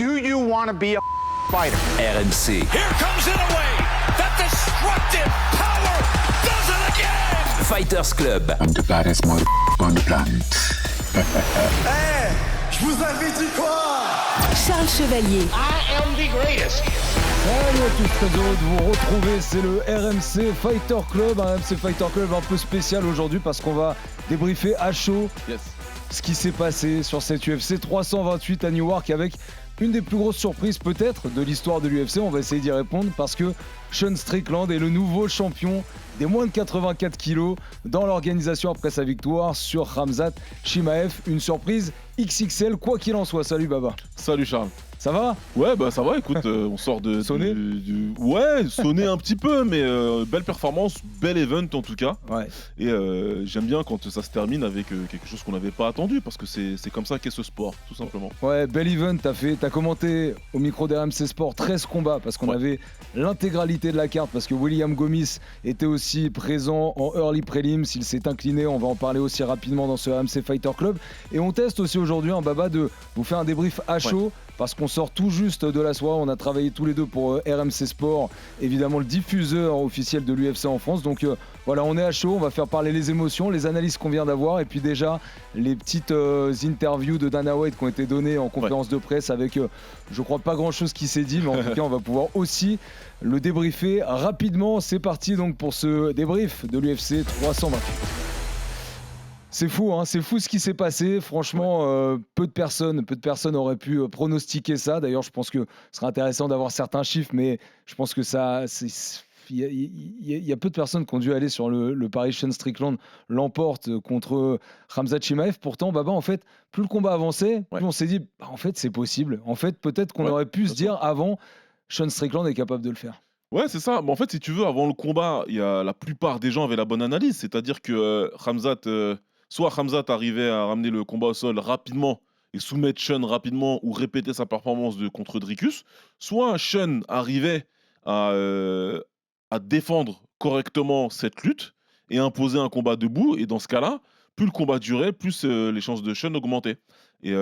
Do you want to be a fighter? RMC. Here comes Inoue. That destructive power does it again. Fighters Club. I'm the baddest motherfucker on the planet. Hey, je vous avais dit quoi? Charles Chevalier. I am the greatest. Salut à tous, très heureux de vous retrouver, c'est le RMC Fighter Club, un RMC Fighter Club un peu spécial aujourd'hui parce qu'on va débriefer à chaud ce qui s'est passé sur cette UFC 328 à Newark avec une des plus grosses surprises peut-être de l'histoire de l'UFC. On va essayer d'y répondre parce que Sean Strickland est le nouveau champion des moins de 84 kilos dans l'organisation après sa victoire sur Khamzat Chimaev. Une surprise XXL quoi qu'il en soit. Salut Baba. Salut Charles. Ça va ? Ouais, bah ça va, écoute, on sort de... Sonné Ouais, sonné un petit peu, mais belle performance, bel event en tout cas. Ouais. Et j'aime bien quand ça se termine avec quelque chose qu'on n'avait pas attendu, parce que c'est comme ça qu'est ce sport, tout simplement. Ouais, bel event, t'as commenté au micro d'RMC Sport 13 combats, parce qu'on avait l'intégralité de la carte, parce que William Gomis était aussi présent en early prelims, il s'est incliné, on va en parler aussi rapidement dans ce RMC Fighter Club. Et on teste aussi aujourd'hui, Baba, de vous faire un débrief à chaud, parce qu'on sort tout juste de la soirée, on a travaillé tous les deux pour RMC Sport, évidemment le diffuseur officiel de l'UFC en France. Donc voilà, on est à chaud, on va faire parler les émotions, les analyses qu'on vient d'avoir, et puis déjà les petites interviews de Dana White qui ont été données en conférence de presse avec, je crois pas grand chose qui s'est dit, mais en tout cas on va pouvoir aussi le débriefer rapidement. C'est parti donc pour ce débrief de l'UFC 328. C'est fou, hein, c'est fou ce qui s'est passé. Franchement, peu de personnes auraient pu pronostiquer ça. D'ailleurs, je pense que ce serait intéressant d'avoir certains chiffres, mais je pense que il y a peu de personnes qui ont dû aller sur le pari Sean Strickland l'emporte contre Khamzat Chimaev. Pourtant, Baba, en fait, plus le combat avançait, plus on s'est dit, en fait, c'est possible. En fait, peut-être qu'on aurait pu se dire avant, Sean Strickland est capable de le faire. Ouais, c'est ça. Mais en fait, si tu veux, avant le combat, la plupart des gens avaient la bonne analyse. C'est-à-dire que soit Khamzat arrivait à ramener le combat au sol rapidement et soumettre Sean rapidement ou répéter sa performance contre Dricus, soit Sean arrivait à défendre correctement cette lutte et imposer un combat debout. Et dans ce cas-là, plus le combat durait, plus les chances de Sean augmentaient. Et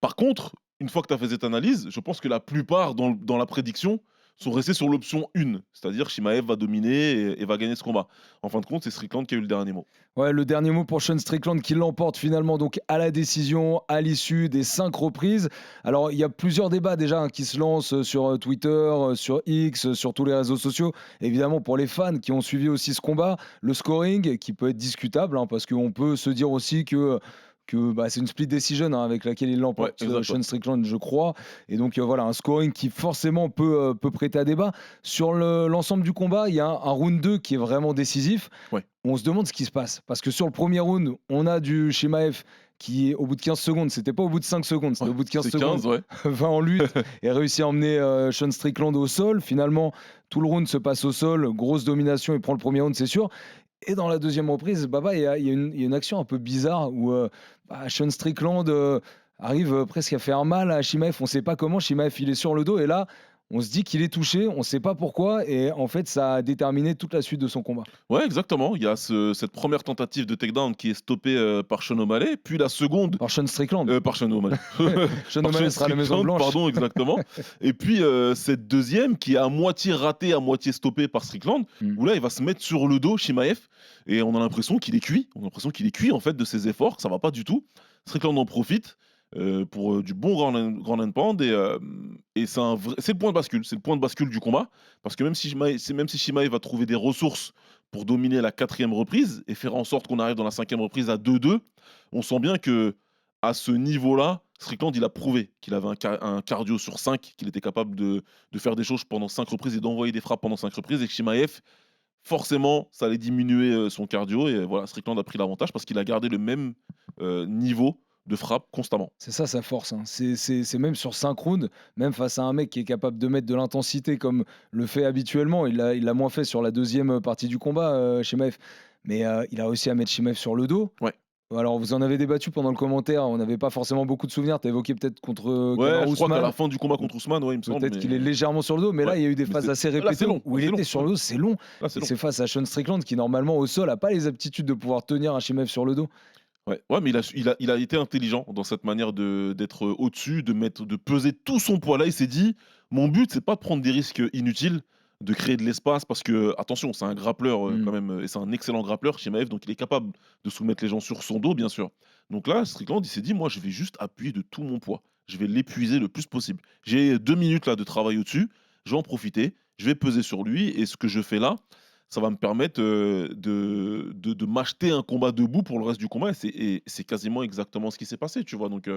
par contre, une fois que tu as fait cette analyse, je pense que la plupart dans la prédiction sont restés sur l'option 1, c'est-à-dire Chimaev va dominer et va gagner ce combat. En fin de compte, c'est Strickland qui a eu le dernier mot. Ouais, le dernier mot pour Sean Strickland qui l'emporte finalement donc à la décision à l'issue des 5 reprises. Alors, il y a plusieurs débats déjà qui se lancent sur Twitter, sur X, sur tous les réseaux sociaux. Évidemment, pour les fans qui ont suivi aussi ce combat, le scoring qui peut être discutable parce qu'on peut se dire aussi que c'est une split decision avec laquelle il l'emporte, Sean Strickland, je crois. Et donc voilà, un scoring qui forcément peut prêter à débat. Sur l'ensemble du combat, il y a un round 2 qui est vraiment décisif. Ouais. On se demande ce qui se passe. Parce que sur le premier round, on a du Chimaev qui est au bout de 15 secondes, c'était pas au bout de 5 secondes, c'était au bout de 15 secondes, 20 en lutte, et réussit à emmener Sean Strickland au sol. Finalement, tout le round se passe au sol, grosse domination, il prend le premier round, c'est sûr. Et dans la deuxième reprise, Baba, il y a une action un peu bizarre où Sean Strickland arrive presque à faire mal à Chimaev. On ne sait pas comment. Chimaev, il est sur le dos. Et là, on se dit qu'il est touché. On ne sait pas pourquoi. Et en fait, ça a déterminé toute la suite de son combat. Ouais, exactement. Il y a cette première tentative de takedown qui est stoppée par Sean O'Malley. Puis la seconde... Par Sean Strickland. Par Sean O'Malley. Sean O'Malley sera à la Maison Blanche. Pardon, exactement. Et puis cette deuxième qui est à moitié ratée, à moitié stoppée par Strickland, où là, il va se mettre sur le dos, Chimaev. Et on a l'impression qu'il est cuit. On a l'impression qu'il est cuit en fait de ses efforts, que ça va pas du tout. Strickland en profite pour du bon ground and pound et c'est le point de bascule. C'est le point de bascule du combat parce que même si Chimaev va trouver des ressources pour dominer la 4e reprise et faire en sorte qu'on arrive dans la 5e reprise à 2-2, on sent bien que à ce niveau-là, Strickland il a prouvé qu'il avait un cardio sur 5, qu'il était capable de faire des choses pendant 5 reprises et d'envoyer des frappes pendant 5 reprises et que Chimaev forcément, ça allait diminuer son cardio et voilà, Strickland a pris l'avantage parce qu'il a gardé le même niveau de frappe constamment. C'est ça sa force. C'est même sur 5 rounds, même face à un mec qui est capable de mettre de l'intensité comme le fait habituellement. Il l'a moins fait sur la deuxième partie du combat, Chimaev. Mais il a réussi à mettre Chimaev sur le dos. Ouais. Alors, vous en avez débattu pendant le commentaire. On n'avait pas forcément beaucoup de souvenirs. Tu as évoqué peut-être contre Ousmane. Je crois qu'à la fin du combat contre Ousmane, il me semble. Peut-être qu'il est légèrement sur le dos. Mais là, il y a eu des phases assez répétées où il était sur le dos. C'est long. Là, c'est face à Sean Strickland qui, normalement, au sol, n'a pas les aptitudes de pouvoir tenir un Chimaev sur le dos. Ouais, mais il a été intelligent dans cette manière d'être au-dessus, de peser tout son poids. Là, il s'est dit: «Mon but, c'est pas de prendre des risques inutiles, de créer de l'espace», parce que attention, c'est un grappleur, quand Mmh. même, et c'est un excellent grappleur, Chimaev, donc il est capable de soumettre les gens sur son dos, bien sûr. Donc là, Strickland, il s'est dit: «Moi, je vais juste appuyer de tout mon poids. Je vais l'épuiser le plus possible. J'ai 2 minutes là de travail au-dessus, je vais en profiter, je vais peser sur lui et ce que je fais là, ça va me permettre, de m'acheter un combat debout pour le reste du combat», et c'est quasiment exactement ce qui s'est passé, tu vois? Donc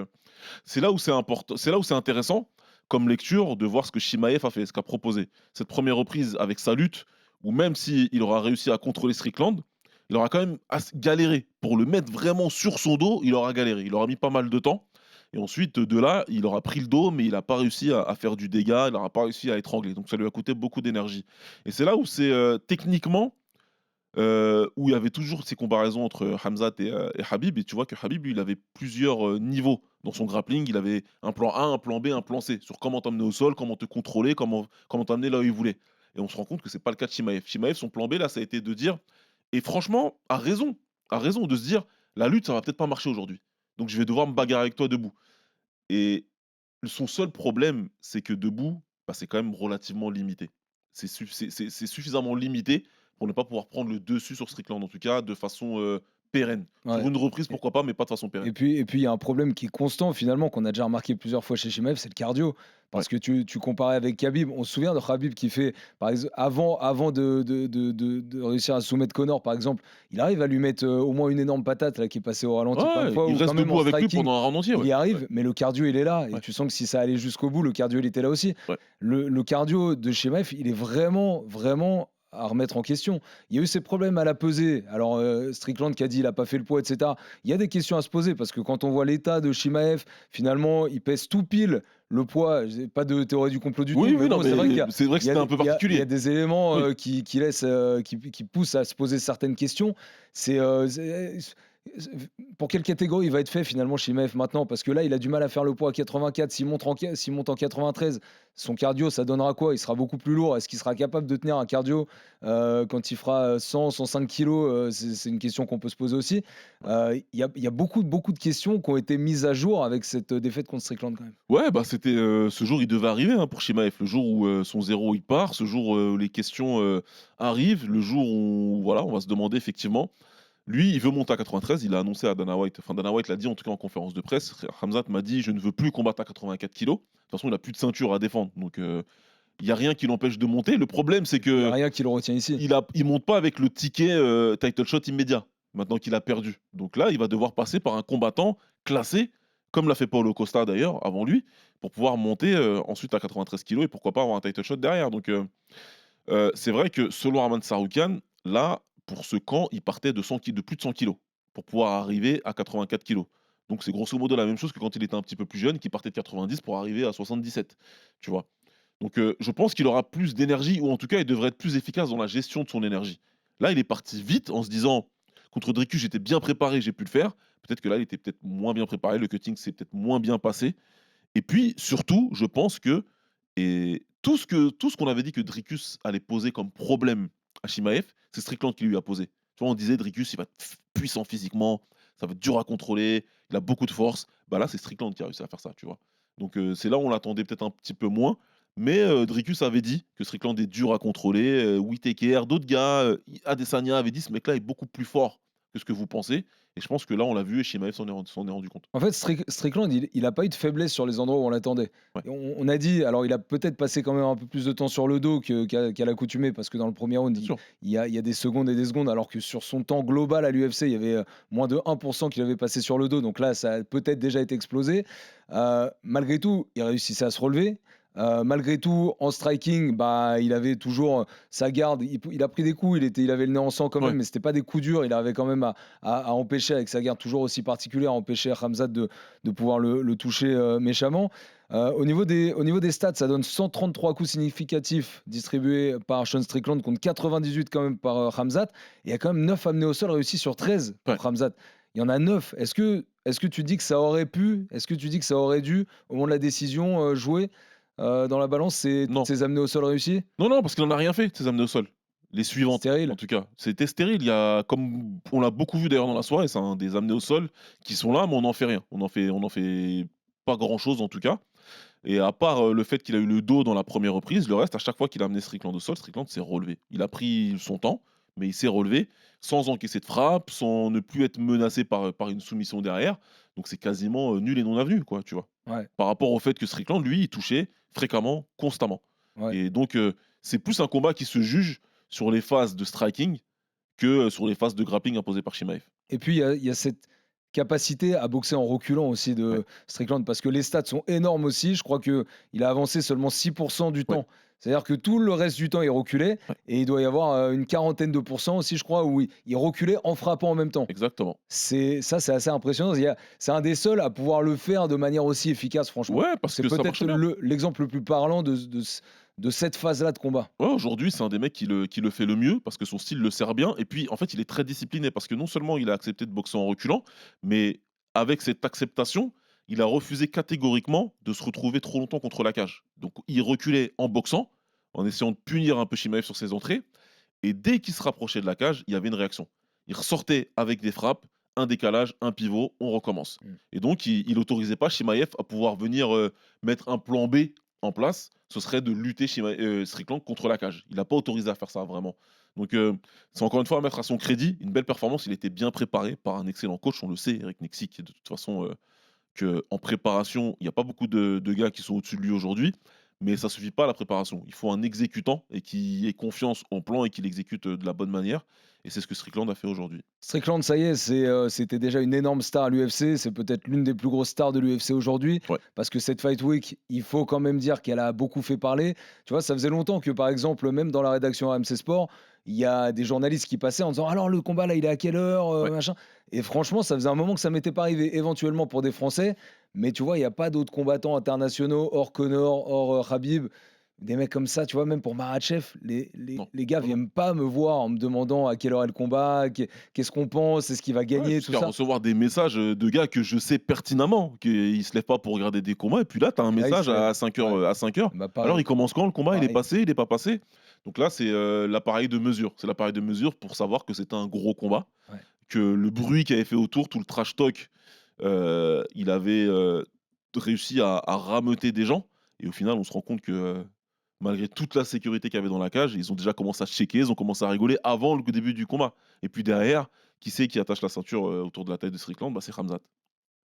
c'est là où c'est intéressant comme lecture de voir ce que Chimaev a fait, ce qu'a proposé. Cette première reprise avec sa lutte, où même s'il aura réussi à contrôler Strickland, il aura quand même galéré. Pour le mettre vraiment sur son dos, il aura galéré. Il aura mis pas mal de temps et ensuite, de là, il aura pris le dos, mais il n'a pas réussi à faire du dégât, il n'aura pas réussi à étrangler. Donc ça lui a coûté beaucoup d'énergie et c'est là où c'est, techniquement, où il y avait toujours ces comparaisons entre Khamzat et Khabib, et tu vois que Khabib, lui, il avait plusieurs, niveaux dans son grappling. Il avait un plan A, un plan B, un plan C, sur comment t'emmener au sol, comment te contrôler, comment t'amener là où il voulait, et on se rend compte que c'est pas le cas de Chimaev. Chimaev, son plan B, là, ça a été de dire, et franchement, a raison de se dire: «La lutte, ça va peut-être pas marcher aujourd'hui, donc je vais devoir me bagarrer avec toi debout», et son seul problème, c'est que debout, bah, c'est quand même relativement limité. C'est suffisamment limité pour ne pas pouvoir prendre le dessus sur Strickland, en tout cas de façon, pérenne. Sur Ouais. une reprise, pourquoi pas, mais pas de façon pérenne. Et puis il y a un problème qui est constant finalement, qu'on a déjà remarqué plusieurs fois chez Chimaev, c'est le cardio. Ouais. Parce que tu comparais avec Khabib, on se souvient de Khabib qui fait, par exemple, avant de réussir à soumettre Conor, par exemple, il arrive à lui mettre au moins une énorme patate là, qui est passée au Ouais, ralenti plein de ouais, fois, il ou reste quand même debout en avec lui striking, pendant un round entier, il ouais. y Ouais, arrive, mais le cardio il est là, et ouais, tu sens que si ça allait jusqu'au bout, le cardio il était là aussi. ouais. Le cardio de Chimaev, il est vraiment, vraiment à remettre en question. Il y a eu ces problèmes à la pesée. Alors, Strickland qui a dit il n'a pas fait le poids, etc. Il y a des questions à se poser, parce que quand on voit l'état de Chimaev, finalement, il pèse tout pile le poids. J'ai pas de théorie du complot du tout, Oui, mais oui, non, bon, c'est vrai qu'il y mais a, c'est vrai que il y a c'était des, un peu il y a particulier. des éléments Oui. qui laissent, qui poussent à se poser certaines questions. Pour quelle catégorie il va être fait finalement Chimaev maintenant? Parce que là, il a du mal à faire le poids à 84. S'il monte en 93, son cardio, ça donnera quoi? Il sera beaucoup plus lourd. Est-ce qu'il sera capable de tenir un cardio quand il fera 100, 105 kilos? C'est une question qu'on peut se poser aussi. Il y a beaucoup de questions qui ont été mises à jour avec cette défaite contre Strickland quand même. Ouais, bah, c'était, ce jour, il devait arriver, hein, pour Chimaev. Le jour où, son zéro il part, ce jour, les questions, arrivent, le jour où, voilà, on va se demander effectivement. Lui, il veut monter à 93, il a annoncé à Dana White, enfin Dana White l'a dit en tout cas en conférence de presse. Hamzat m'a dit: «Je ne veux plus combattre à 84 kilos. De toute façon, il a plus de ceinture à défendre, donc il y a rien qui l'empêche de monter. Le problème, c'est Il n'y a que rien qui le retient ici. il monte pas avec le ticket, title shot immédiat, maintenant qu'il a perdu. Donc là, il va devoir passer par un combattant classé, comme l'a fait Paulo Costa d'ailleurs, avant lui, pour pouvoir monter, ensuite à 93 kilos et pourquoi pas avoir un title shot derrière. Donc c'est vrai que selon Arman Tsarukyan, là, pour ce camp, il partait de plus de 100 kilos pour pouvoir arriver à 84 kilos. Donc c'est grosso modo la même chose que quand il était un petit peu plus jeune, qui partait de 90 pour arriver à 77, tu vois? Donc je pense qu'il aura plus d'énergie, ou en tout cas, il devrait être plus efficace dans la gestion de son énergie. Là, il est parti vite en se disant: «Contre Dricus, j'étais bien préparé, j'ai pu le faire». Peut-être que là, il était peut-être moins bien préparé, le cutting s'est peut-être moins bien passé, et puis surtout, je pense que, et tout ce qu'on avait dit que Dricus allait poser comme problème à Chimaev, c'est Strickland qui lui a posé. Tu vois, on disait: «Dricus, il va être puissant physiquement, ça va être dur à contrôler, il a beaucoup de force». Bah là, c'est Strickland qui a réussi à faire ça, tu vois? Donc c'est là où on l'attendait peut-être un petit peu moins, mais Dricus avait dit que Strickland est dur à contrôler, Whittaker, d'autres gars, Adesanya avait dit: «Ce mec-là est beaucoup plus fort que ce que vous pensez», et je pense que là, on l'a vu et Chimaev s'en est rendu compte. En fait, Strickland, il a pas eu de faiblesse sur les endroits où on l'attendait. Ouais. Et on a dit, alors il a peut-être passé quand même un peu plus de temps sur le dos qu'à l'accoutumée, parce que dans le premier round, Bien sûr. il y a des secondes et des secondes, alors que sur son temps global à l'UFC, il y avait moins de 1% qu'il avait passé sur le dos. Donc là, ça a peut-être déjà été explosé. Malgré tout, il réussissait à se relever. Malgré tout, en striking, bah, il avait toujours sa garde. Il a pris des coups, il avait le nez en sang quand même, Ouais. mais c'était pas des coups durs. Il arrivait quand même à empêcher, avec sa garde toujours aussi particulière, à empêcher Khamzat de pouvoir le toucher méchamment. Au niveau des stats, ça donne 133 coups significatifs distribués par Sean Strickland contre 98 quand même par Khamzat. Et il y a quand même 9 amenés au sol réussis sur 13 pour Ouais. Khamzat. Il y en a 9. Est-ce que tu dis que ça aurait pu, est-ce que tu dis que ça aurait dû, au moment de la décision, jouer dans la balance, Non. ces amenés au sol réussis? Non, non, parce qu'il en a rien fait de ses amenés au sol. Les suivantes, Stérile. en tout cas. C'était stérile. Il y a, comme on l'a beaucoup vu d'ailleurs dans la soirée, c'est des amenés au sol qui sont là, mais on n'en fait rien. On en fait pas grand-chose en tout cas. Et à part le fait qu'il a eu le dos dans la première reprise, le reste, à chaque fois qu'il a amené Strickland au sol, Strickland s'est relevé. Il a pris son temps, mais il s'est relevé sans encaisser de frappe, sans ne plus être menacé par une soumission derrière. Donc c'est quasiment nul et non avenu, quoi, tu vois. Ouais, Par rapport au fait que Strickland, lui, il touchait fréquemment, constamment. ouais. Et donc, c'est plus un combat qui se juge sur les phases de striking que sur les phases de grappling imposées par Chimaev. Et puis, il y a cette capacité à boxer en reculant aussi de Ouais. Strickland, parce que les stats sont énormes aussi. Je crois qu'il a avancé seulement 6% du Ouais. temps. C'est-à-dire que tout le reste du temps, il reculait. Ouais. Et il doit y avoir une quarantaine de pourcents aussi, je crois, où il reculait en frappant en même temps. Exactement. C'est assez impressionnant. C'est un des seuls à pouvoir le faire de manière aussi efficace, franchement. Ouais, parce C'est que ça marche peut-être bien. l'exemple le plus parlant de cette phase-là de combat. Ouais, aujourd'hui, c'est un des mecs qui le fait le mieux parce que son style le sert bien. Et puis, en fait, il est très discipliné parce que non seulement il a accepté de boxer en reculant, mais avec cette acceptation, il a refusé catégoriquement de se retrouver trop longtemps contre la cage. Donc, il reculait en boxant, en essayant de punir un peu Chimaev sur ses entrées. Et dès qu'il se rapprochait de la cage, il y avait une réaction. Il ressortait avec des frappes, un décalage, un pivot, on recommence. Mm. Et donc, il autorisait pas Chimaev à pouvoir venir mettre un plan B en place. Ce serait de lutter Strickland contre la cage. Il n'a pas autorisé à faire ça vraiment. Donc, c'est encore une fois à mettre à son crédit. Une belle performance. Il était bien préparé par un excellent coach. On le sait, Eric Nexi, qui est de toute façon en préparation, il n'y a pas beaucoup de gars qui sont au-dessus de lui aujourd'hui. Mais ça suffit pas à la préparation. Il faut un exécutant et qui ait confiance en plan et qui l'exécute de la bonne manière. Et c'est ce que Strickland a fait aujourd'hui. Strickland, ça y est, c'était déjà une énorme star à l'UFC. C'est peut-être l'une des plus grosses stars de l'UFC aujourd'hui. Ouais. Parce que cette Fight Week, il faut quand même dire qu'elle a beaucoup fait parler. Tu vois, ça faisait longtemps que, par exemple, même dans la rédaction RMC Sport, il y a des journalistes qui passaient en disant alors le combat là, il est à quelle heure Ouais. machin. Et franchement, ça faisait un moment que ça m'était pas arrivé, éventuellement pour des Français. Mais tu vois, il n'y a pas d'autres combattants internationaux hors Conor, hors Khabib. Des mecs comme ça, tu vois, même pour Makhachev, Non. les gars Non, non. viennent pas me voir en me demandant à quelle heure est le combat, qu'est-ce qu'on pense, est-ce qu'il va Ouais, gagner, tout jusqu'à ça. recevoir des messages de gars que je sais pertinemment qu'ils se lèvent pas pour regarder des combats. Et puis là, tu as un Là, il message se lève. à 5h. Ouais. À 5h. Bah, Alors, pareil. il commence quand le combat? Il est Pareil. passé? Il n'est pas passé? Donc là, c'est l'appareil de mesure. C'est l'appareil de mesure pour savoir que c'était un gros combat. Ouais. Que le bruit qu'il avait fait autour, tout le trash talk, il avait réussi à rameuter des gens. Et au final, on se rend compte que malgré toute la sécurité qu'il y avait dans la cage, ils ont déjà commencé à checker, ils ont commencé à rigoler avant le début du combat. Et puis derrière, qui c'est qui attache la ceinture autour de la tête de Strickland? Bah, c'est Khamzat.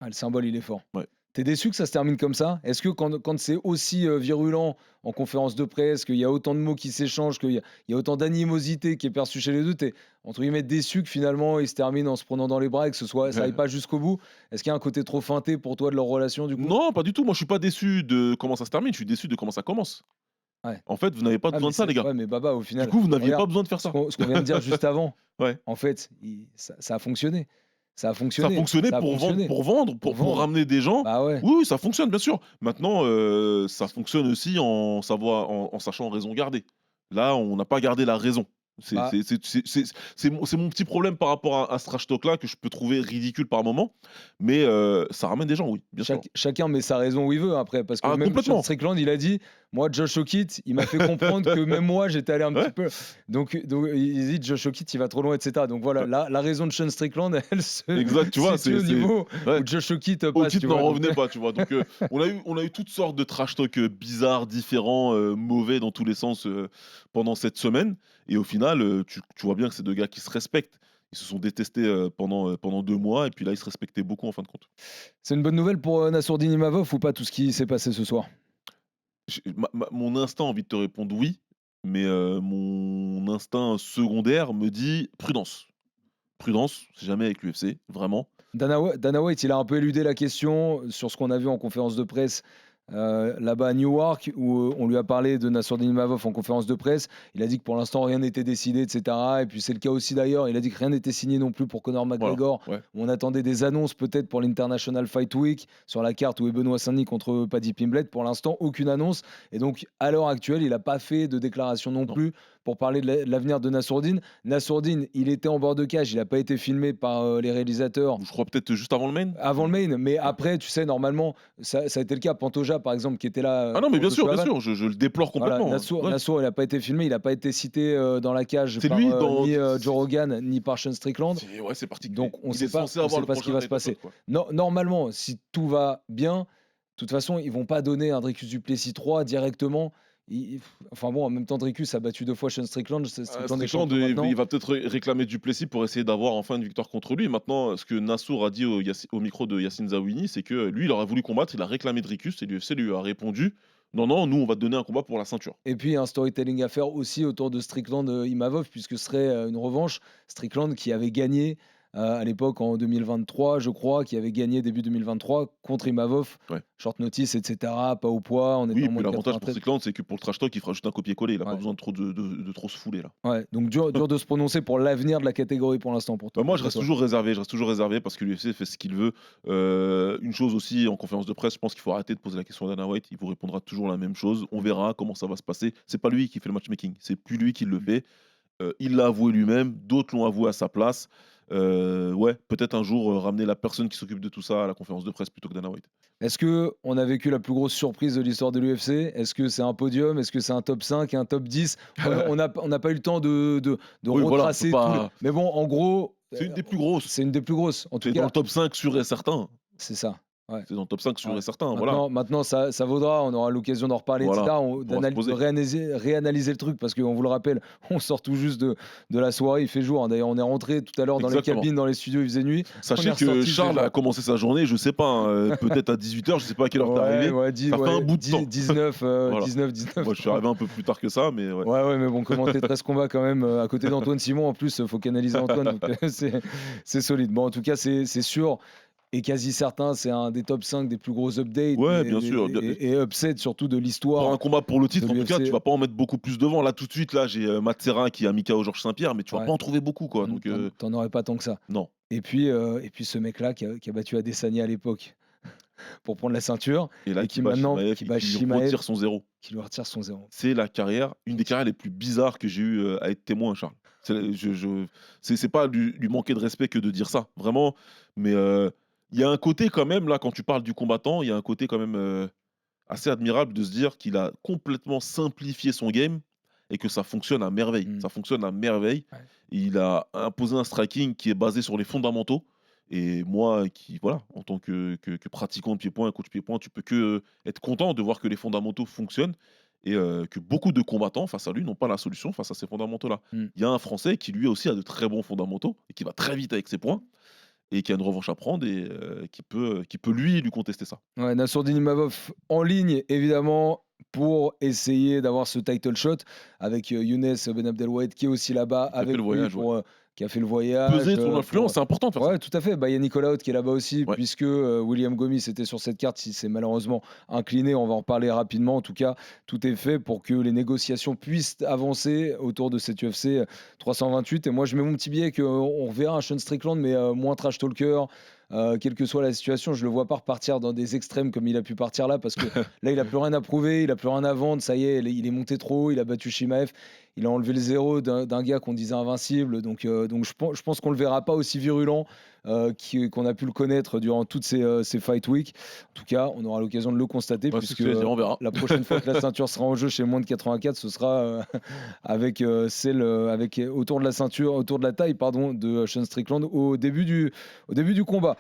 Ah, le symbole, il est fort. Ouais. T'es déçu que ça se termine comme ça? Est-ce que quand c'est aussi virulent en conférence de presse, qu'il y a autant de mots qui s'échangent, il y a autant d'animosité qui est perçue chez les deux, t'es entre guillemets déçu que finalement ils se terminent en se prenant dans les bras et que ça aille pas jusqu'au bout? Est-ce qu'il y a un côté trop feinté pour toi de leur relation du coup? Non, pas du tout. Moi, je suis pas déçu de comment ça se termine. Je suis déçu de comment ça commence. Ouais. En fait, vous n'avez pas Ah, besoin mais de ça, les gars. ouais, mais Baba, au final, Du coup, vous n'aviez regarde, pas besoin de faire ce ça. qu'on vient de dire juste avant, Ouais. en fait, ça a fonctionné. Ça a Ça fonctionné. fonctionnait Ça a pour fonctionné. vendre, pour vendre. ramener des gens. Bah ouais. Oui, oui, ça fonctionne, bien sûr. Maintenant, ça fonctionne aussi en sachant raison garder. Là, on n'a pas gardé la raison. Bah. C'est mon petit problème par rapport à ce trash talk-là que je peux trouver ridicule par moment. Mais ça ramène des gens, oui, bien sûr. Chacun met sa raison où il veut après, parce que Ah, même complètement. Sean Strickland, il a dit, moi Josh O'Keefe, il m'a fait comprendre que même moi j'étais allé un Ouais. petit peu. Donc il dit Josh O'Keefe, il va trop loin, etc. Donc voilà, la raison de Sean Strickland, elle se Exact, tu vois, situe au c'est- niveau ouais. où Josh O'Keefe passe. O'Keefe tu n'en vois, donc- revenait pas, tu vois. Donc, on a eu toutes sortes de trash talk bizarres, différents, mauvais dans tous les sens pendant cette semaine. Et au final, tu vois bien que c'est deux gars qui se respectent. Ils se sont détestés pendant 2 mois et puis là, ils se respectaient beaucoup en fin de compte. C'est une bonne nouvelle pour Nassourdine Imavov ou pas tout ce qui s'est passé ce soir? Mon instinct a envie de te répondre oui, mais mon instinct secondaire me dit prudence. Prudence, c'est jamais avec l'UFC, vraiment. Dana White, il a un peu éludé la question sur ce qu'on a vu en conférence de presse là-bas à Newark, où on lui a parlé de Nassourdine Imavov en conférence de presse. Il a dit que pour l'instant rien n'était décidé, etc. Et puis c'est le cas aussi d'ailleurs. Il a dit que rien n'était signé non plus pour Conor McGregor. Voilà, ouais. On attendait des annonces peut-être pour l'International Fight Week sur la carte où est Benoît Saint-Denis contre Paddy Pimblett. Pour l'instant, aucune annonce. Et donc à l'heure actuelle, il n'a pas fait de déclaration non plus pour parler de l'avenir de Nassourdine. Nassourdine, il était en bord de cage, il n'a pas été filmé par les réalisateurs. Je crois peut-être juste avant le main. Avant le main, mais après, tu sais, normalement, ça a été le cas. Pantoja, par exemple, qui était là. Ah non, mais bien sûr, Joshua Van. je le déplore Voilà, complètement. Nassour, il n'a pas été filmé, il n'a pas été cité dans la cage C'est par lui, ni Joe Rogan, ni par Sean Strickland. C'est particulier. Donc on ne Il sait est pas, censé on avoir sait le pas ce qui va prochain se passer. épisode, quoi. Normalement, si tout va bien, de toute façon, ils vont pas donner un Dricus du Plessis 3 directement. Enfin bon, en même temps, Dricus a battu 2 fois Sean Strickland. Strickland est Strickland, champion maintenant. il va peut-être réclamer Duplessis pour essayer d'avoir enfin une victoire contre lui. Maintenant, ce que Nassour a dit au micro de Yacine Zaouini, c'est que lui, il aurait voulu combattre, il a réclamé Dricus et l'UFC lui a répondu non, nous, on va te donner un combat pour la ceinture. Et puis, un storytelling à faire aussi autour de Strickland-Imavov, puisque ce serait une revanche. Strickland qui avait gagné à l'époque en 2023, je crois, qui avait gagné début 2023 contre Imavov. Ouais. Short notice, etc. Pas au poids. On était Oui, en puis moins de l'avantage pour 93. Strickland, c'est que pour le trash talk, il fera juste un copier-coller. Il n'a Ouais. pas besoin de trop se fouler là. Ouais, donc dur de se prononcer pour l'avenir de la catégorie pour l'instant pour toi. Moi, je reste toujours réservé parce que l'UFC fait ce qu'il veut. Une chose aussi, en conférence de presse, je pense qu'il faut arrêter de poser la question à Dana White. Il vous répondra toujours la même chose. On verra comment ça va se passer. C'est pas lui qui fait le matchmaking, c'est plus lui qui le fait. Il l'a avoué lui-même, d'autres l'ont avoué à sa place. Peut-être un jour ramener la personne qui s'occupe de tout ça à la conférence de presse plutôt que Dana White. Est-ce qu'on a vécu la plus grosse surprise de l'histoire de l'UFC? Est-ce que c'est un podium? Est-ce que c'est un top 5 et un top 10? On n'a pas eu le temps de Oui, voilà, retracer faut pas- tout. Mais bon, en gros, C'est une des plus grosses. c'est une des plus grosses. En tout C'est dans cas, le top 5 sûr et certain. c'est ça. Ouais. C'est dans le top 5 sûr Ouais. et certain. Voilà. Maintenant ça vaudra, on aura l'occasion d'en reparler, Voilà. etc. On va se poser. De réanalyser le truc, parce qu'on vous le rappelle, on sort tout juste de la soirée, il fait jour. D'ailleurs, on est rentré tout à l'heure dans les Exactement. cabines, dans les studios, il faisait nuit. Sachez On est que ressorti, Charles c'est a commencé sa journée, je sais pas, peut-être à 18h, je sais pas à quelle heure t'es arrivé. Ça fait un bout de temps. 19. Voilà. 19. Moi, je suis arrivé un peu plus tard que ça, mais ouais. Ouais, mais bon, commenter 13 combats quand même à côté d'Antoine Simon. En plus, faut canaliser Antoine, donc c'est solide. Bon, en tout cas, c'est sûr et quasi certain, c'est un des top 5 des plus gros updates. Ouais, bien sûr. Et upset surtout de Pour l'histoire. un combat pour le titre, de en tout cas, l'UFC. tu vas pas en mettre beaucoup plus devant. Là, tout de suite, là, j'ai Matt Serra qui a mis KO Georges Saint-Pierre, mais tu vas Ouais. pas en trouver beaucoup, quoi. Donc, T'en aurais pas tant que ça. non. Et puis ce mec-là qui a battu Adesanya à l'époque pour prendre la ceinture, Et là, Et qui bat Chimaev. retire son 0. qui lui retire son 0. C'est une des carrières les plus bizarres que j'ai eu à être témoin, Charles. C'est pas lui manquer de respect que de dire ça, vraiment. Mais il y a un côté quand même, là, quand tu parles du combattant, il y a un côté quand même assez admirable de se dire qu'il a complètement simplifié son game et que ça fonctionne à merveille. Ça fonctionne à merveille. Ouais. Il a imposé un striking qui est basé sur les fondamentaux. Et moi, en tant que pratiquant de pied-point, coach pied-point, tu peux que être content de voir que les fondamentaux fonctionnent et que beaucoup de combattants face à lui n'ont pas la solution face à ces fondamentaux-là. Il y a un Français qui lui aussi a de très bons fondamentaux et qui va très vite avec ses points et qui a une revanche à prendre et qui peut lui contester ça. Ouais, Nassourdine Imavov en ligne, évidemment, pour essayer d'avoir ce title shot avec Younes Ben Abdelwahid qui est aussi là-bas avec fait le voyage, lui qui a fait le voyage. Peser son influence, c'est important de faire ça. Ouais, tout à fait. Bah, il y a Nicolas Haute qui est là-bas aussi, Ouais. puisque William Gomis était sur cette carte. Il s'est malheureusement incliné. On va en parler rapidement. En tout cas, tout est fait pour que les négociations puissent avancer autour de cette UFC 328. Et moi, je mets mon petit billet qu'on reverra un Sean Strickland, mais moins trash talker. Quelle que soit la situation, je le vois pas repartir dans des extrêmes comme il a pu partir là, parce que là, il a plus rien à prouver, il a plus rien à vendre. Ça y est, il est monté trop haut, il a battu Chimaev, il a enlevé le 0 d'un gars qu'on disait invincible. Donc je pense qu'on le verra pas aussi virulent qu'on a pu le connaître durant toutes ces Fight Week. En tout cas, on aura l'occasion de le constater, Ouais, c'est ce puisque que j'allais dire, on verra. la prochaine fois que la ceinture sera en jeu chez moins de 84, ce sera avec autour de la ceinture, autour de la taille, pardon, de Sean Strickland au début du combat.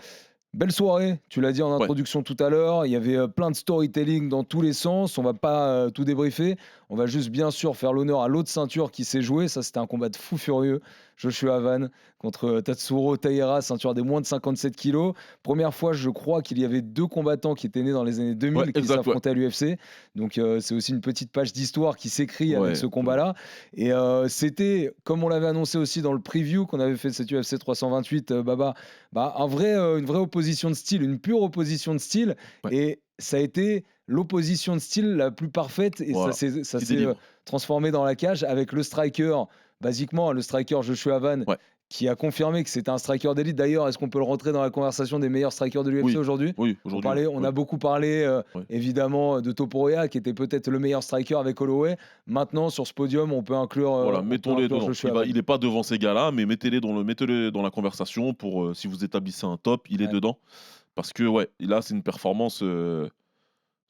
Belle soirée, tu l'as dit en introduction tout à l'heure, il y avait plein de storytelling dans tous les sens, on va pas tout débriefer, on va juste bien sûr faire l'honneur à l'autre ceinture qui s'est jouée, ça c'était un combat de fou furieux, Joshua Van contre Tatsuro Taira, ceinture des moins de 57 kilos. Première fois, je crois qu'il y avait 2 combattants qui étaient nés dans les années 2000 qui s'affrontaient à l'UFC. Donc c'est aussi une petite page d'histoire qui s'écrit avec ce combat-là. Et c'était, comme on l'avait annoncé aussi dans le preview qu'on avait fait de cette UFC 328, Baba, une vraie opposition de style, une pure opposition de style. Ouais. Et ça a été l'opposition de style la plus parfaite. Et Voilà. ça s'est transformé dans la cage avec le striker. Basiquement, le striker Joshua Van, qui a confirmé que c'était un striker d'élite. D'ailleurs, est-ce qu'on peut le rentrer dans la conversation des meilleurs strikers de l'UFC Oui. aujourd'hui? Oui, aujourd'hui. On a beaucoup parlé, Oui. évidemment, de Topuria, qui était peut-être le meilleur striker avec Holloway. Maintenant, sur ce podium, on peut inclure. Voilà, on peut mettons-les inclure dedans. Joshua Il Evans. n'est pas devant ces gars-là, mais mettez-le dans la conversation pour si vous établissez un top, il est Ouais. dedans. Parce que ouais, là, c'est une performance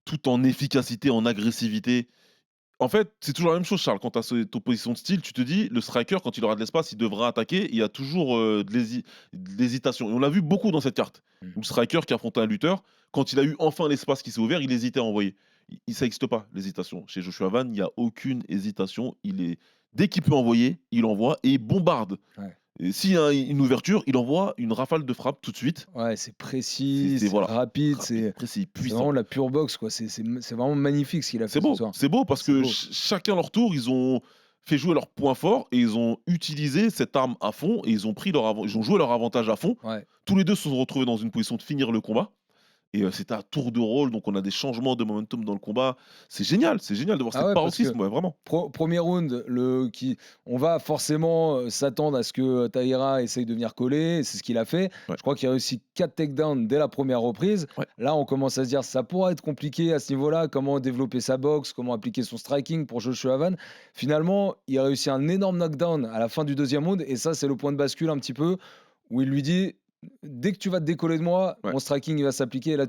tout en efficacité, en agressivité. En fait, c'est toujours la même chose, Charles. Quand tu as cette opposition de style, tu te dis, le striker, quand il aura de l'espace, il devra attaquer. Il y a toujours de l'hésitation. Et on l'a vu beaucoup dans cette carte. Où le striker qui affrontait un lutteur, quand il a eu enfin l'espace qui s'est ouvert, il hésitait à envoyer. Ça n'existe pas, l'hésitation. Chez Joshua Van, il n'y a aucune hésitation. Dès qu'il peut envoyer, il envoie et il bombarde. Ouais. Et s'il y a une ouverture, il envoie une rafale de frappe tout de suite. Ouais, c'est précis, C'est- c'est voilà. rapide, c'est Après, c'est c'est puissant. vraiment de la pure boxe, quoi. C'est vraiment magnifique ce qu'il a fait ce soir. C'est beau parce C'est que beau. chacun leur tour, ils ont fait jouer leur point fort et ils ont utilisé cette arme à fond et ils ont joué leur avantage à fond. Ouais. Tous les deux se sont retrouvés dans une position de finir le combat. Et c'était à tour de rôle, donc on a des changements de momentum dans le combat. C'est génial de voir Ah cette ouais, parce paroxysme, que ouais, vraiment. Premier round, on va forcément s'attendre à ce que Taïra essaye de venir coller, et c'est ce qu'il a fait. Ouais. Je crois qu'il a réussi 4 takedowns dès la première reprise. Ouais. Là, on commence à se dire ça pourra être compliqué à ce niveau-là, comment développer sa boxe, comment appliquer son striking pour Joshua Van. Finalement, il a réussi un énorme knockdown à la fin du deuxième round, et ça, c'est le point de bascule un petit peu, où il lui dit dès que tu vas te décoller de moi, Ouais. mon striking il va s'appliquer, et là,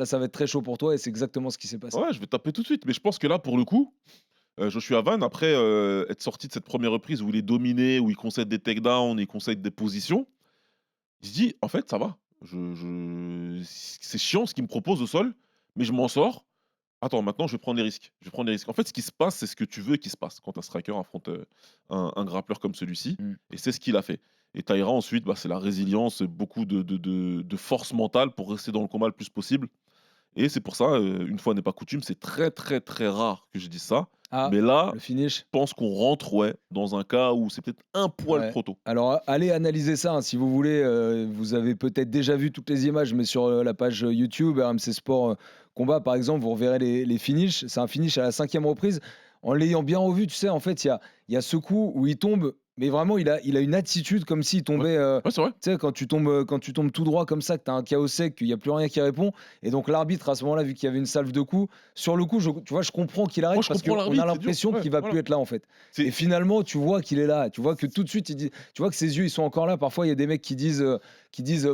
ça va être très chaud pour toi, et c'est exactement ce qui s'est passé. Ouais, je vais taper tout de suite. Mais je pense que là, pour le coup, Joshua Van, après être sorti de cette première reprise où il est dominé, où il concède des takedowns, il concède des positions, il se dit, en fait, ça va. C'est chiant ce qu'il me propose au sol, mais je m'en sors. Attends, maintenant, je vais prendre les risques. En fait, ce qui se passe, c'est ce que tu veux qu'il se passe quand un striker affronte un grappleur comme celui-ci. Mm. Et c'est ce qu'il a fait. Et Taïra, ensuite, c'est la résilience, beaucoup de force mentale pour rester dans le combat le plus possible. Et c'est pour ça, une fois n'est pas coutume, c'est très, très, très rare que je dise ça. Ah, Mais là, le finish. je pense qu'on rentre dans un cas où c'est peut-être un poil Ouais. trop tôt. Alors, allez analyser ça, hein, si vous voulez. Vous avez peut-être déjà vu toutes les images, mais sur la page YouTube, RMC Sport Combat, par exemple, vous reverrez les finishes. C'est un finish à la 5e reprise. En l'ayant bien revu, tu sais, en fait, il y a ce coup où il tombe, mais vraiment, il a une attitude comme s'il tombait. Ouais, c'est vrai. Tu sais, quand tu tombes tout droit comme ça, que tu as un chaos sec, qu'il n'y a plus rien qui répond. Et donc, l'arbitre, à ce moment-là, vu qu'il y avait une salve de coups, sur le coup, tu vois, je comprends qu'il arrête Moi, je parce comprends qu'on l'arbitre, a c'est l'impression dur. qu'il va Ouais, plus être là, en fait. C'est- Et finalement, tu vois qu'il est là. Tu vois que tout de suite, tu vois que ses yeux, ils sont encore là. Parfois, il y a des mecs qui disent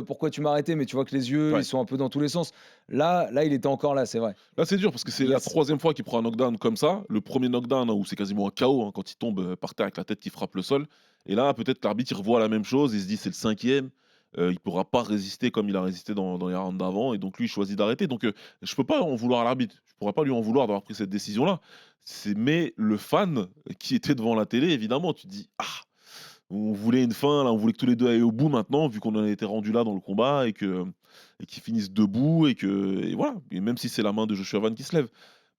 pourquoi tu m'as arrêté, mais tu vois que les yeux, Ouais. ils sont un peu dans tous les sens. Là, il était encore là, c'est vrai. Là, c'est dur parce que c'est Yes. la 3e fois qu'il prend un knockdown comme ça. Le premier knockdown où c'est quasiment un KO quand il tombe par terre avec la tête qui frappe le sol. Et là, peut-être l'arbitre il revoit la même chose. Il se dit c'est le 5e. Il pourra pas résister comme il a résisté dans les rounds d'avant. Et donc lui, il choisit d'arrêter. Donc je peux pas en vouloir à l'arbitre. Je pourrais pas lui en vouloir d'avoir pris cette décision-là. Mais le fan qui était devant la télé, évidemment, tu te dis ah. On voulait une fin, là, on voulait que tous les deux aillent au bout maintenant, vu qu'on en était rendu là dans le combat et qu'ils finissent debout et voilà. Et même si c'est la main de Joshua Van qui se lève.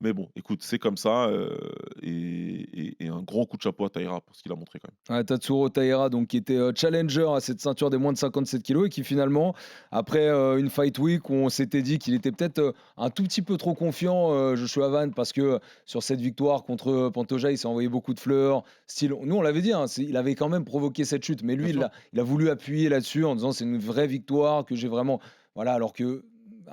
Mais bon, écoute, c'est comme ça et un grand coup de chapeau à Taïra pour ce qu'il a montré quand même. Ouais, Tatsuro Taira, donc, qui était challenger à cette ceinture des moins de 57 kilos et qui finalement, après une fight week où on s'était dit qu'il était peut-être un tout petit peu trop confiant, Joshua Van, parce que sur cette victoire contre Pantoja, il s'est envoyé beaucoup de fleurs. Style, nous, on l'avait dit, hein, il avait quand même provoqué cette chute, mais lui, Bien sûr. il a voulu appuyer là-dessus en disant c'est une vraie victoire que j'ai vraiment. Voilà, alors que.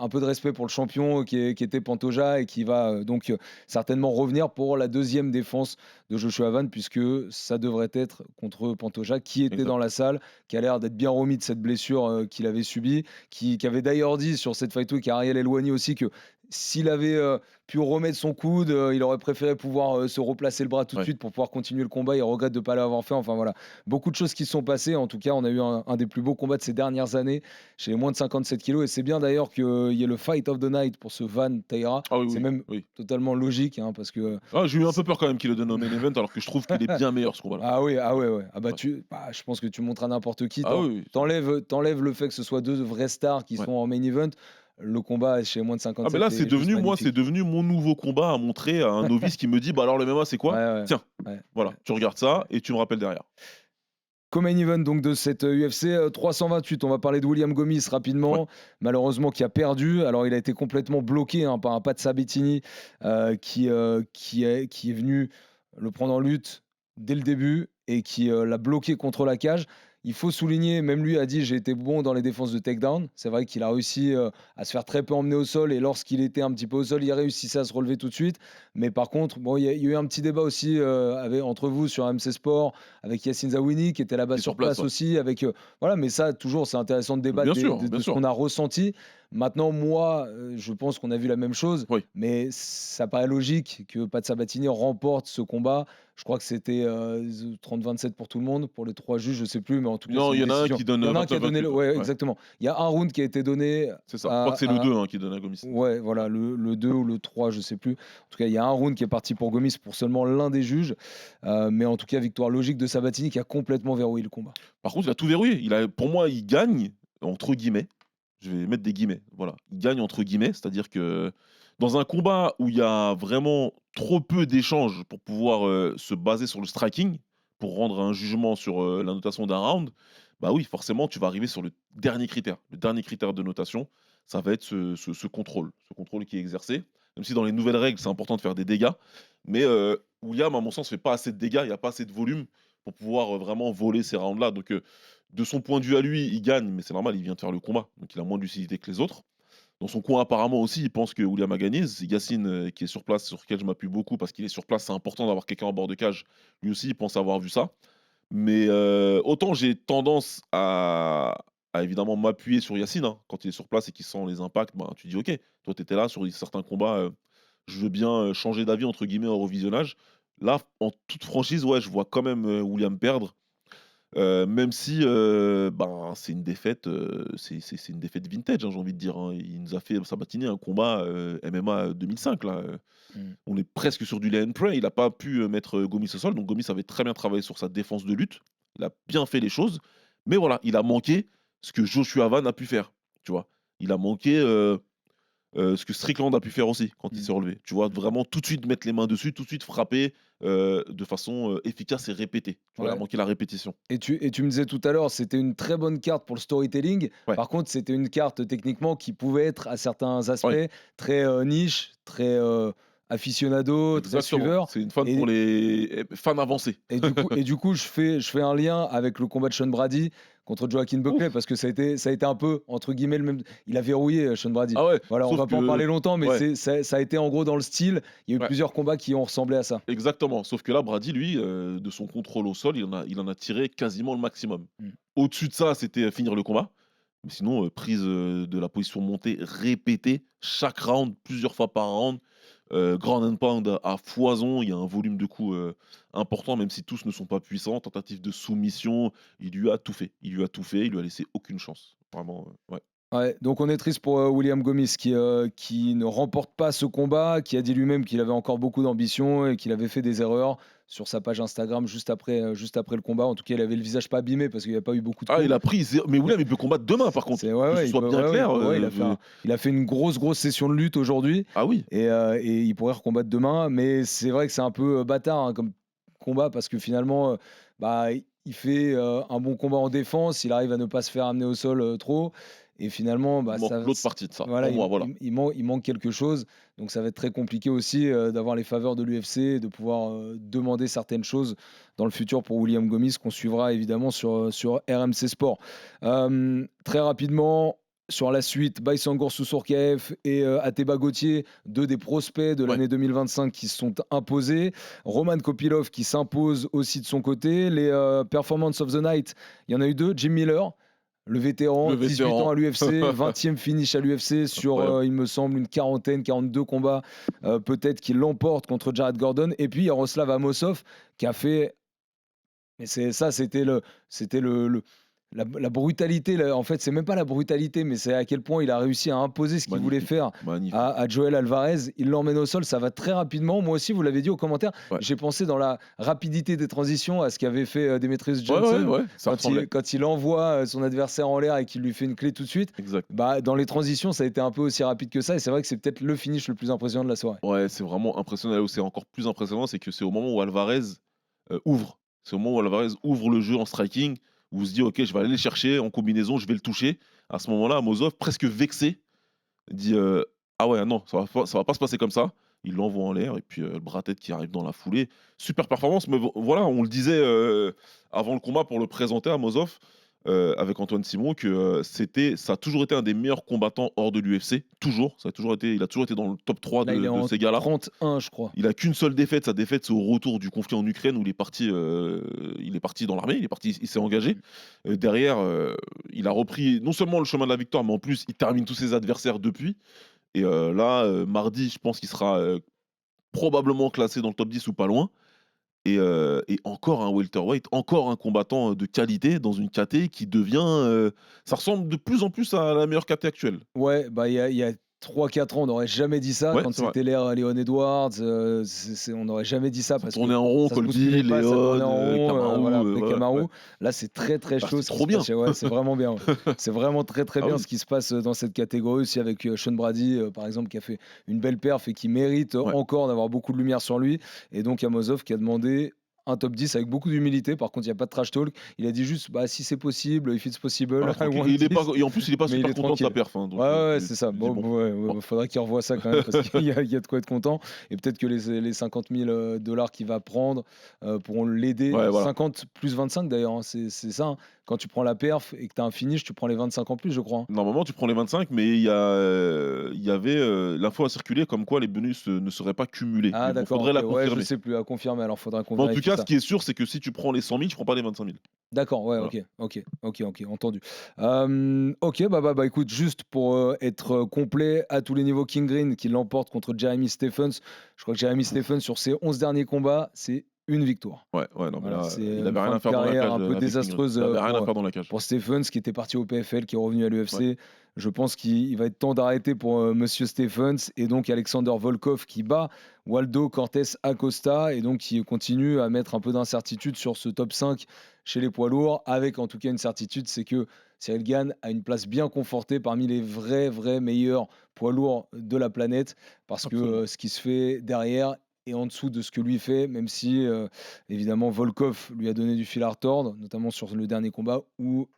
Un peu de respect pour le champion qui était Pantoja et qui va donc certainement revenir pour la 2e défense de Joshua Van, puisque ça devrait être contre Pantoja qui était Exact. dans la salle, qui a l'air d'être bien remis de cette blessure qu'il avait subie, qui avait d'ailleurs dit sur cette fight week à Ariel Elwani aussi que s'il avait pu remettre son coude, il aurait préféré pouvoir se replacer le bras tout de Ouais. suite pour pouvoir continuer le combat. Il regrette de ne pas l'avoir fait. Enfin voilà, beaucoup de choses qui se sont passées. En tout cas, on a eu un des plus beaux combats de ces dernières années chez les moins de 57 kilos. Et c'est bien d'ailleurs qu'il y ait le Fight of the Night pour ce Van Taira. Ah oui, C'est oui, même oui. totalement logique, hein, parce que Ah, j'ai eu un peu peur quand même qu'il le donne au main event, alors que je trouve qu'il est bien meilleur ce combat-là. ah ouais. Ah bah Ouais. je pense que tu montres à n'importe qui. Ah oui, oui. T'enlèves le fait que ce soit deux vrais stars qui Ouais. sont en main event. Le combat chez les moins de 57. Ah, mais là, est c'est juste devenu, moi, magnifique. c'est devenu mon nouveau combat à montrer à un novice qui me dit bah alors le MMA, c'est quoi? Ouais, ouais. Tiens, Ouais. voilà, tu regardes ça et tu me rappelles derrière. Co-main event donc de cette UFC 328, on va parler de William Gomis rapidement, Ouais. malheureusement qui a perdu. Alors il a été complètement bloqué par un Pat Sabatini qui est venu le prendre en lutte dès le début et qui l'a bloqué contre la cage. il faut souligner, même lui a dit j'ai été bon dans les défenses de takedown. C'est vrai qu'il a réussi à se faire très peu emmener au sol et lorsqu'il était un petit peu au sol, il réussissait à se relever tout de suite. Mais par contre, bon, il y a eu un petit débat aussi entre vous sur MC Sport avec Yacine Zaouini qui était là-bas Qui est sur sur place, place ouais. aussi. Voilà, mais ça, toujours, c'est intéressant de débattre Bien sûr, de bien ce sûr. qu'on a ressenti. Maintenant, moi, je pense qu'on a vu la même chose, Oui. mais ça paraît logique que Pat Sabatini remporte ce combat. Je crois que c'était 30-27 pour tout le monde, pour les 3 juges, je sais plus, mais en tout cas, Non, c'est il y une en a un décision. qui donne Il y en a un qui a 29-28, donné, ouais. exactement. Il y a un round qui a été donné C'est ça. Je crois que c'est le 2 qui donne à Gomis. Ouais, voilà, le 2 ou le 3, je sais plus. En tout cas, il y a un round qui est parti pour Gomis pour seulement l'un des juges. Mais en tout cas, victoire logique de Sabatini qui a complètement verrouillé le combat. Par contre, il a tout verrouillé. Pour moi, il gagne, entre guillemets. Je vais mettre des guillemets. Voilà. Il gagne, entre guillemets. C'est-à-dire que dans un combat où il y a vraiment trop peu d'échanges pour pouvoir se baser sur le striking, pour rendre un jugement sur la notation d'un round, bah oui, forcément, tu vas arriver sur le dernier critère. Le dernier critère de notation, ça va être ce contrôle. Ce contrôle qui est exercé. Même si dans les nouvelles règles, c'est important de faire des dégâts. Mais William, à mon sens, ne fait pas assez de dégâts. Il n'y a pas assez de volume pour pouvoir vraiment voler ces rounds-là. Donc, de son point de vue à lui, il gagne, mais c'est normal, il vient de faire le combat. Donc, il a moins de lucidité que les autres. Dans son coin, apparemment aussi, il pense que William a gagné. C'est Yacine qui est sur place, sur lequel je m'appuie beaucoup, parce qu'il est sur place, c'est important d'avoir quelqu'un en bord de cage. Lui aussi, il pense avoir vu ça. Mais autant j'ai tendance à évidemment m'appuyer sur Yacine, hein. Quand il est sur place et qu'il sent les impacts, ben, tu dis ok, toi tu étais là sur certains combats, je veux bien changer d'avis entre guillemets au revisionnage. Là, en toute franchise, ouais, je vois quand même William perdre. Même si ben, c'est une défaite, c'est une défaite vintage, hein, j'ai envie de dire, hein. Il nous a fait Sabatini un combat MMA 2005 là. On est presque sur du lay and pray. Il n'a pas pu mettre Gomis au sol, donc Gomis avait très bien travaillé sur sa défense de lutte. Il a bien fait les choses, mais voilà, il a manqué ce que Joshua Van a pu faire. Tu vois, il a manqué ce que Strickland a pu faire aussi quand il s'est relevé. Tu vois, vraiment tout de suite mettre les mains dessus, tout de suite frapper de façon efficace et répétée. Tu vois, il a Ouais. manqué la répétition. Et tu me disais tout à l'heure, c'était une très bonne carte pour le storytelling. Ouais. Par contre, c'était une carte techniquement qui pouvait être à certains aspects Ouais. très niche, très aficionado, très Exactement. suiveur. C'est une fan Et- pour les fans avancés. Et du coup, je fais un lien avec le combat de Sean Brady contre Joaquin Buckley parce que ça a été un peu, entre guillemets, le même. Il a verrouillé Sean Brady. Ah ouais, Voilà, on sauf va pas en que- parler longtemps, mais ouais. ça a été en gros dans le style. Il y a eu Ouais. plusieurs combats qui ont ressemblé à ça. Exactement. Sauf que là, Brady, lui, de son contrôle au sol, il en a tiré quasiment le maximum. Au-dessus de ça, c'était finir le combat. Mais sinon, prise de la position montée répétée, chaque round, plusieurs fois par round. Ground and pound à foison, il y a un volume de coups important, même si tous ne sont pas puissants. Tentative de soumission, il lui a tout fait. Il lui a laissé aucune chance. Vraiment, ouais. Ouais, donc on est triste pour William Gomis qui ne remporte pas ce combat, qui a dit lui-même qu'il avait encore beaucoup d'ambition et qu'il avait fait des erreurs sur sa page Instagram juste après le combat. En tout cas, il avait le visage pas abîmé parce qu'il n'y a pas eu beaucoup de Ah, coups. il a pris. Mais William, il peut combattre demain, par contre. C'est- ouais, Que ouais, ce il soit peut- bien ouais, clair. ouais, il a fait une grosse session de lutte aujourd'hui Ah oui. et il pourrait recombattre demain. Mais c'est vrai que c'est un peu bâtard hein, comme combat parce que finalement, bah, il fait un bon combat en défense, il arrive à ne pas se faire amener au sol trop. Et finalement, bah, Il manque ça, l'autre partie de ça. voilà, Pour moi, voilà. il manque quelque chose. Donc ça va être très compliqué aussi d'avoir les faveurs de l'UFC, de pouvoir demander certaines choses dans le futur pour William Gomis, qu'on suivra évidemment sur RMC Sport. Très rapidement, sur la suite, Baysangour Soussourkaev et Ateba Gauthier, deux des prospects de l'année 2025 qui se sont imposés. Roman Kopilov qui s'impose aussi de son côté. Les Performance of the Night, il y en a eu deux. Jim Miller, le vétéran, 18 ans à l'UFC, 20e finish à l'UFC sur, il me semble, une 42 combats. Peut-être qu'il l'emporte contre Jared Gordon. Et puis Yaroslav Amosov qui a fait... Mais c'était la brutalité. En fait, c'est même pas la brutalité, mais c'est à quel point il a réussi à imposer ce qu'il voulait faire à Joel Alvarez. Il l'emmène au sol, ça va très rapidement. Moi aussi, vous l'avez dit aux commentaires, j'ai pensé dans la rapidité des transitions à ce qu'avait fait Demetrius Johnson quand il envoie son adversaire en l'air et qu'il lui fait une clé tout de suite. Bah, dans les transitions, ça a été un peu aussi rapide que ça. Et c'est vrai que c'est peut-être le finish le plus impressionnant de la soirée. Ouais, c'est vraiment impressionnant. Là où c'est encore plus impressionnant, c'est que c'est au moment où Alvarez ouvre. C'est au moment où Alvarez ouvre le jeu en striking. Où on se dit, ok, je vais aller le chercher en combinaison, je vais le toucher. À ce moment-là, Amosov, presque vexé, dit ah ouais, non, ça va pas se passer comme ça. il l'envoie en l'air et puis le bras tête qui arrive dans la foulée. Super performance, mais voilà, on le disait avant le combat pour le présenter à Mozov avec Antoine Simon que ça a toujours été un des meilleurs combattants hors de l'UFC, toujours. Il a toujours été dans le top 3 Là, il est de en ces gars-là. 31, je crois. Il a qu'une seule défaite, sa défaite c'est au retour du conflit en Ukraine où il est parti dans l'armée, il s'est engagé. Derrière, il a repris non seulement le chemin de la victoire, mais en plus il termine tous ses adversaires depuis. Et là, mardi, je pense qu'il sera probablement classé dans le top 10 ou pas loin. Et encore un welterweight, encore un combattant de qualité dans une KT qui devient... ça ressemble de plus en plus à la meilleure KT actuelle. Ouais, bah il y a 3-4 ans, on n'aurait jamais dit ça. Ouais, Quand c'est vrai. c'était l'ère Leon Edwards, on n'aurait jamais dit ça. Ça Parce tournait que en rond, ça se Colby, bousculait pas, ça tournait en Léon, rond, Kamaru, voilà, avec voilà, Kamaru. ouais. Là, c'est très très Bah, chaud. c'est trop bien. Ouais, c'est vraiment bien. Ouais. C'est vraiment très très Ah bien oui. ce qui se passe dans cette catégorie aussi avec Sean Brady, par exemple, qui a fait une belle perf et qui mérite Ouais. encore d'avoir beaucoup de lumière sur lui. Et donc Amosov qui a demandé un top 10 avec beaucoup d'humilité. Par contre, il n'y a pas de trash talk. Il a dit juste, bah, si c'est possible, if it's possible. Voilà, I tranquille. want Et this. en plus, il est pas Mais il super est content de sa tranquille. perf. Hein, donc, Ouais, c'est ça. il dit Bon, bon. ouais, faudrait qu'il revoie ça quand même parce qu'il y a de quoi être content. Et peut-être que les 50 000 $ qu'il va prendre pourront l'aider. Ouais, voilà. 50 plus 25 d'ailleurs, hein, c'est ça. Hein. Quand tu prends la perf et que tu as un finish, tu prends les 25 en plus, je crois. Hein. Normalement, tu prends les 25, mais il y avait l'info à circuler comme quoi les bonus ne seraient pas cumulés. Ah, Mais bon, d'accord. faudrait la Ok, ouais, je confirmer. sais plus à confirmer. Alors, faudra qu'on Mais en tout vérifie cas, ça. ce qui est sûr, c'est que si tu prends les 100 000, tu prends pas les 25 000. D'accord, ouais, Voilà. ok, entendu. Ok, bah, écoute, juste pour être complet à tous les niveaux, King Green qui l'emporte contre Jeremy Stephens. Je crois que Jeremy Stephens, sur ses 11 derniers combats, c'est une victoire. Ouais, non, mais Voilà, là, c'est il une avait fin rien de à faire dans la carrière cage. un peu avec désastreuse, Ingrid. Il avait rien à pour- faire dans la cage. Pour Stephens qui était parti au PFL, qui est revenu à l'UFC. Je pense qu'il va être temps d'arrêter pour Monsieur Stephens et donc Alexander Volkov qui bat Waldo Cortés Acosta et donc qui continue à mettre un peu d'incertitude sur ce top 5 chez les poids lourds, avec en tout cas une certitude, c'est que Cyril Gane a une place bien confortée parmi les vrais meilleurs poids lourds de la planète, parce que Absolument. ce qui se fait derrière est en dessous de ce que lui fait, même si évidemment Volkov lui a donné du fil à retordre, notamment sur le dernier combat où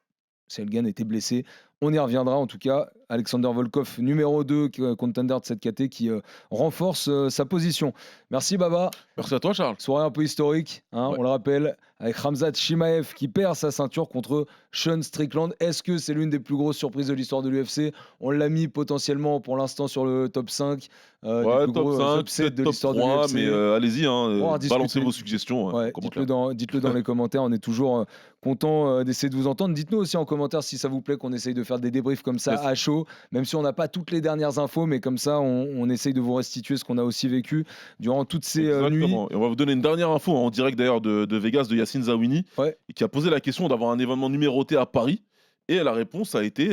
Cyril Gane était blessé. On y reviendra en tout cas. Alexander Volkov, numéro 2 contender de cette KT qui renforce sa position. Merci Baba. Merci à toi, Charles. Soirée un peu historique, hein, Ouais. on le rappelle, avec Khamzat Chimaev qui perd sa ceinture contre Sean Strickland. Est-ce que c'est l'une des plus grosses surprises de l'histoire de l'UFC? On l'a mis potentiellement pour l'instant sur le top 5 Ouais, des plus top gros 5, upsets peut-être de top l'histoire de 3, l'UFC. mais allez-y, On va discuter. balancez vos suggestions. Ouais, en dites-le commentaire. dans les commentaires. On est toujours content d'essayer de vous entendre. Dites-nous aussi en commentaire si ça vous plaît qu'on essaye de faire des débriefs comme ça Yes. à chaud, même si on n'a pas toutes les dernières infos, mais comme ça, on essaye de vous restituer ce qu'on a aussi vécu durant toutes ces nuits. Exactement. Et on va vous donner une dernière info en direct d'ailleurs de Vegas de Yacine Zawini, Ouais. qui a posé la question d'avoir un événement numéroté à Paris. Et la réponse a été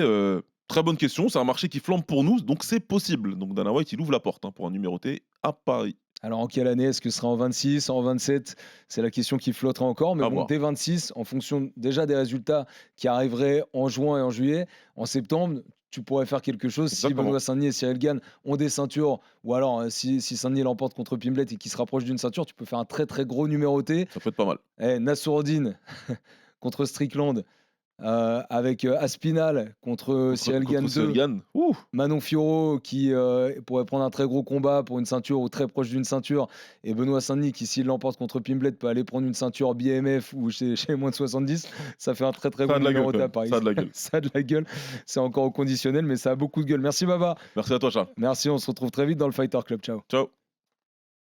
très bonne question. C'est un marché qui flambe pour nous, donc c'est possible. Donc Dana White, il ouvre la porte pour un numéroté à Paris. Alors en quelle année? Est-ce que ce sera en 26, en 27? C'est la question qui flottera encore. Mais À bon, voir. dès 26, en fonction déjà des résultats qui arriveraient en juin et en juillet, en septembre, tu pourrais faire quelque chose. Si Exactement. Benoît Saint-Denis et Cyril Gane ont des ceintures, ou alors si Saint-Denis l'emporte contre Pimblet et qu'il se rapproche d'une ceinture, tu peux faire un très gros numéroté. Ça peut être pas mal. Nassourdine contre Strickland, avec Aspinal contre Cyril Gane 2. Cyril Gane. Ouh. Manon Fiorot qui pourrait prendre un très gros combat pour une ceinture ou très proche d'une ceinture, et Benoît Saint-Denis qui, s'il l'emporte contre Pimblet, peut aller prendre une ceinture BMF ou chez les moins de 70. Ça fait un très Ça a gros de la gueule, numéroté quand à même. Paris. Ça a de la gueule. Ça a de la gueule. C'est encore au conditionnel, mais ça a beaucoup de gueule. Merci Baba. Merci à toi, Charles. Merci, on se retrouve très vite dans le Fighter Club. Ciao. Ciao.